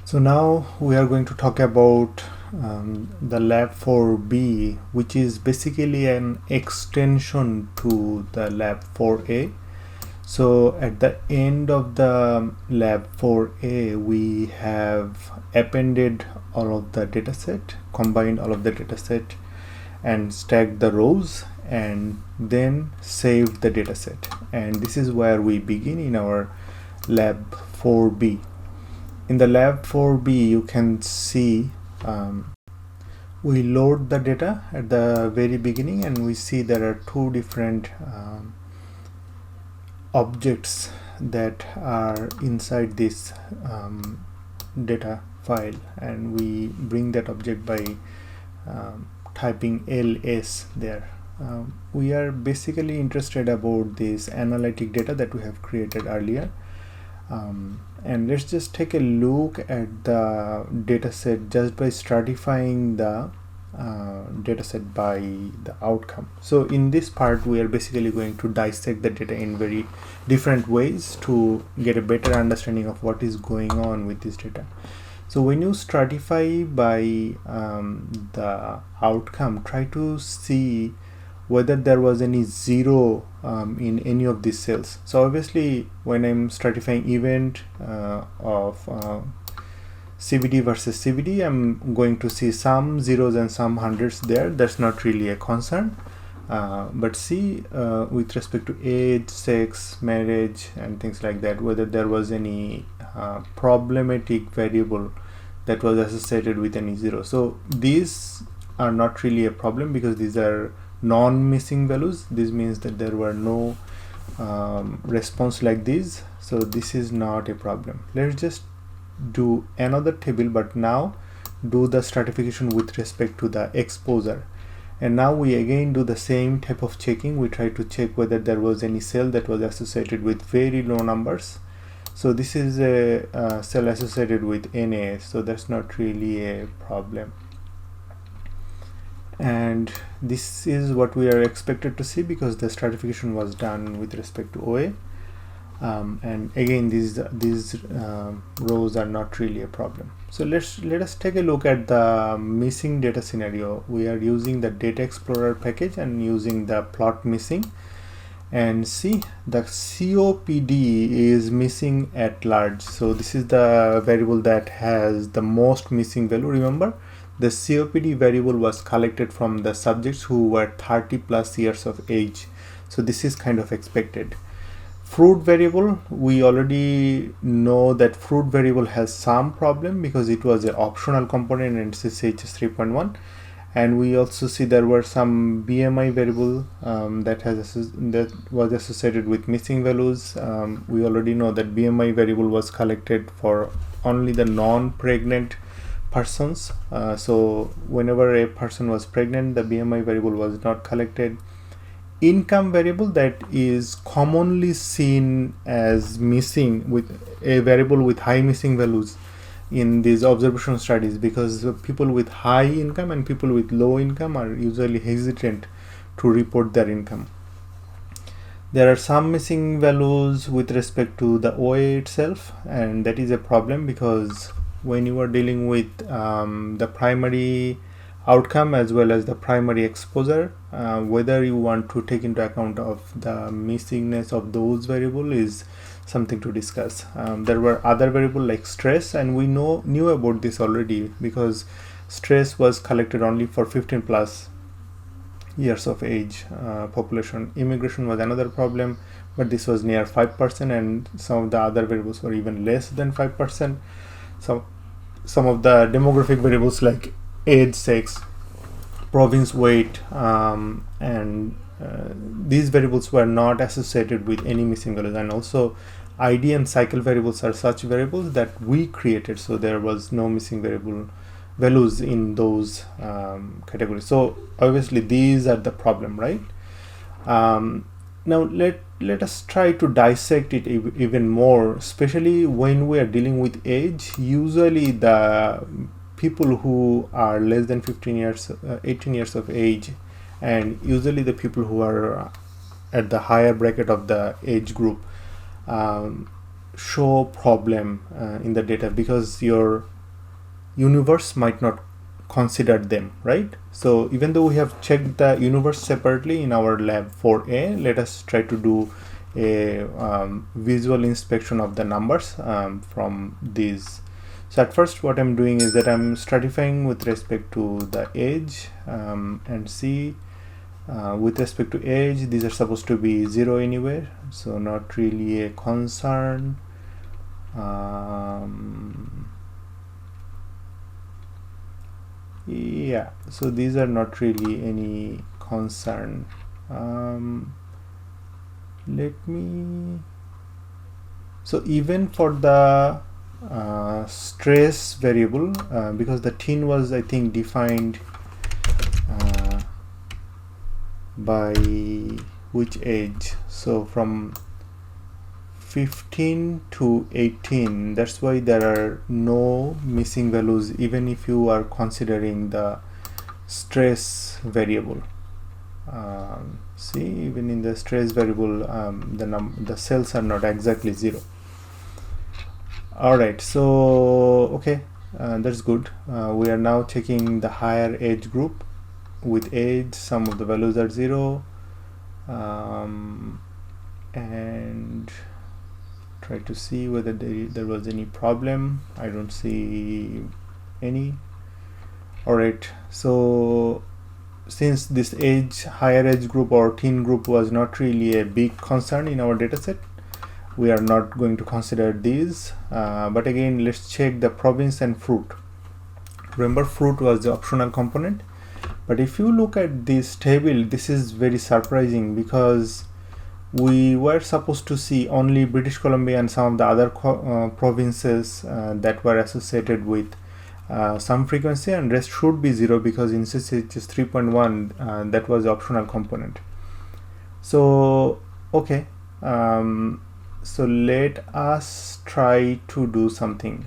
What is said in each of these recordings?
So now we are going to talk about the lab 4B, which is basically an extension to the lab 4A. So at the end of the lab 4A, we have appended all of the dataset, combined all of the dataset and stacked the rows, and then saved the dataset. And this is where we begin in our lab 4B. In the lab 4B, you can see we load the data at the very beginning, and we see there are two different objects that are inside this data file, and we bring that object by typing ls there. We are basically interested about this analytic data that we have created earlier. And let's just take a look at the dataset just by stratifying the dataset by the outcome. So in this part, we are basically going to dissect the data in very different ways to get a better understanding of what is going on with this data. So when you stratify by the outcome, try to see whether there was any zero in any of these cells. So obviously, when I'm stratifying event of CVD versus CVD, I'm going to see some zeros and some hundreds there. That's not really a concern. But see, with respect to age, sex, marriage, and things like that, whether there was any problematic variable that was associated with any zero. So these are not really a problem because these are non-missing values. This means that there were no response like this, so this is not a problem. Let's just do another table, but now do the stratification with respect to the exposure. And now we again do the same type of checking. We try to check whether there was any cell that was associated with very low numbers. So this is a cell associated with NA, so that's not really a problem. And this is what we are expected to see because the stratification was done with respect to OA. And again, these rows are not really a problem. So let us take a look at the missing data scenario. We are using the data explorer package and using the plot missing, and see the COPD is missing at large. So this is the variable that has the most missing value. Remember, the COPD variable was collected from the subjects who were 30 plus years of age. So this is kind of expected. Fruit variable, we already know that fruit variable has some problem because it was an optional component in CCHS 3.1. And we also see there were some BMI variable that was associated with missing values. We already know that BMI variable was collected for only the non-pregnant persons. So whenever a person was pregnant, the BMI variable was not collected. Income variable, that is commonly seen as missing, with a variable with high missing values in these observation studies, because people with high income and people with low income are usually hesitant to report their income. There are some missing values with respect to the OA itself, and that is a problem because when you are dealing with the primary outcome as well as the primary exposure, whether you want to take into account of the missingness of those variable is something to discuss. There were other variables like stress, and we knew about this already because stress was collected only for 15 plus years of age population. Immigration was another problem, but this was near 5%, and some of the other variables were even less than 5%. Some of the demographic variables like age, sex, province, weight, and these variables were not associated with any missing values. And also ID and cycle variables are such variables that we created, so there was no missing values in those categories. So obviously these are the problem, right? Now let us try to dissect it even more, especially when we are dealing with age. Usually the people who are less than 18 years of age, and usually the people who are at the higher bracket of the age group show problem in the data, because your universe might not consider them, right? So even though we have checked the universe separately in our lab 4A, let us try to do a visual inspection of the numbers from these. So at first what I'm doing is that I'm stratifying with respect to the age and see with respect to age, these are supposed to be 0 anywhere, so not really a concern. Yeah, so these are not really any concern. Let me, so even for the stress variable, because the teen was, I think, defined by which age, so from 15 to 18, that's why there are no missing values even if you are considering the stress variable. See, even in the stress variable the cells are not exactly 0. Alright, so okay, that's good. We are now checking the higher age group. With age, some of the values are 0 and try to see whether there was any problem. I don't see any. Alright, so since this higher age group or teen group was not really a big concern in our dataset, we are not going to consider these. But again, let's check the province and fruit. Remember, fruit was the optional component. But if you look at this table, this is very surprising because we were supposed to see only British Columbia and some of the other provinces that were associated with some frequency, and rest should be 0 because in CCHS 3.1 that was the optional component. So okay, so let us try to do something.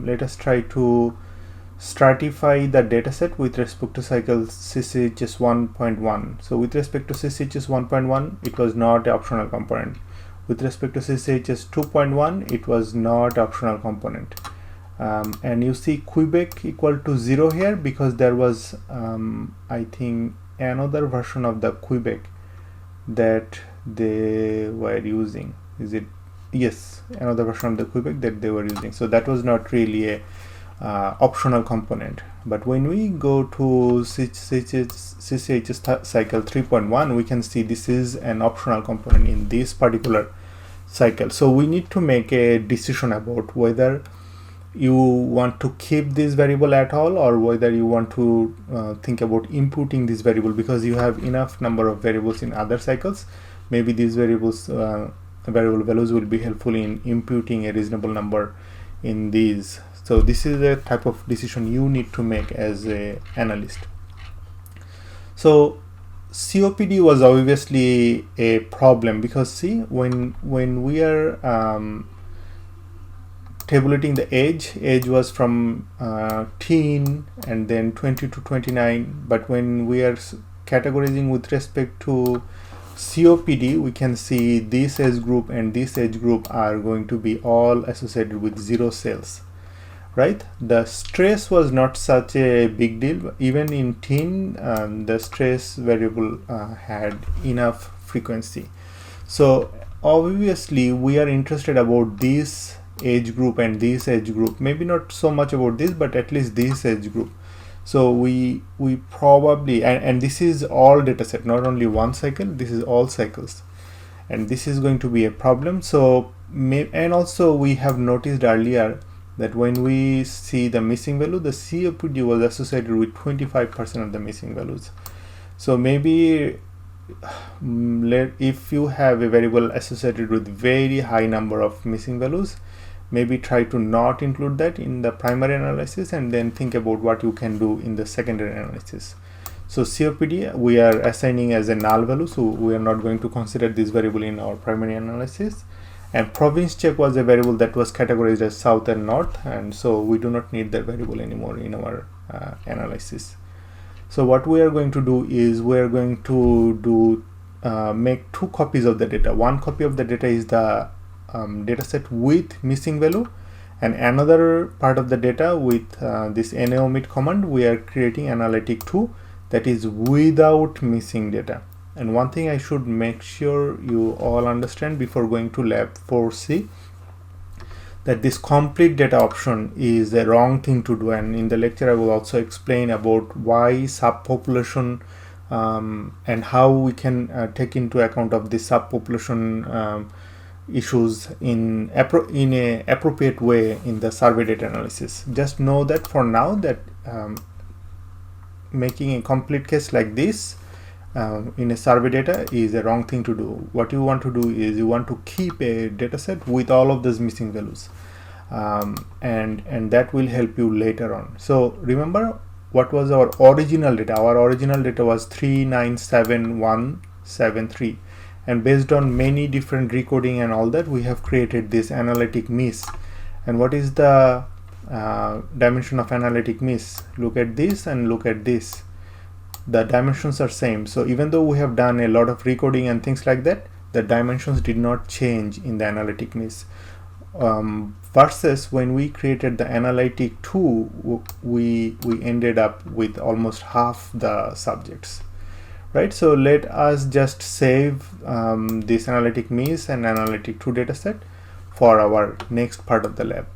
Let us try to stratify the dataset with respect to cycle CCHS 1.1. So with respect to CCHS 1.1, it was not an optional component. With respect to CCHS 2.1, it was not optional component. And you see Quebec equal to 0 here because there was I think another version of the Quebec that they were using. Is it? Yes, another version of the Quebec that they were using. So that was not really a optional component. But when we go to CCHS cycle 3.1, we can see this is an optional component in this particular cycle. So we need to make a decision about whether you want to keep this variable at all or whether you want to think about inputting this variable, because you have enough number of variables in other cycles. Maybe these variables variable values will be helpful in imputing a reasonable number in these. So this is a type of decision you need to make as an analyst. So COPD was obviously a problem because see, when we are tabulating the age was from teen and then 20 to 29, but when we are categorizing with respect to COPD, we can see this age group and this age group are going to be all associated with 0 cells, right? The stress was not such a big deal. Even in teen, the stress variable had enough frequency. So obviously we are interested about this age group and this age group, maybe not so much about this, but at least this age group. So we probably, and this is all dataset, not only one cycle, this is all cycles, and this is going to be a problem. So and also we have noticed earlier that when we see the missing value, the COPD was associated with 25% of the missing values. So maybe if you have a variable associated with very high number of missing values, maybe try to not include that in the primary analysis and then think about what you can do in the secondary analysis. So COPD we are assigning as a null value, so we are not going to consider this variable in our primary analysis. And province check was a variable that was categorized as south and north, and so we do not need that variable anymore in our analysis. So what we are going to do is we are going to do make 2 copies of the data. One copy of the data is the dataset with missing value, And another part of the data with this naomit command, we are creating analytic 2 that is without missing data. And one thing I should make sure you all understand before going to lab 4C, that this complete data option is a wrong thing to do, and in the lecture I will also explain about why subpopulation and how we can take into account of this subpopulation issues in a appropriate way in the survey data analysis. Just know that for now that making a complete case like this in a survey data is a wrong thing to do. What you want to do is you want to keep a data set with all of those missing values, and that will help you later on. So remember what was our original data. Our original data was 397173, and based on many different recoding and all that, we have created this analytic miss. And what is the dimension of analytic miss? Look at this and look at this. The dimensions are same. So even though we have done a lot of recoding and things like that, the dimensions did not change in the analytic miss. Versus when we created the analytic 2, we ended up with almost half the subjects, right? So let us just save this analytic miss and analytic 2 dataset for our next part of the lab.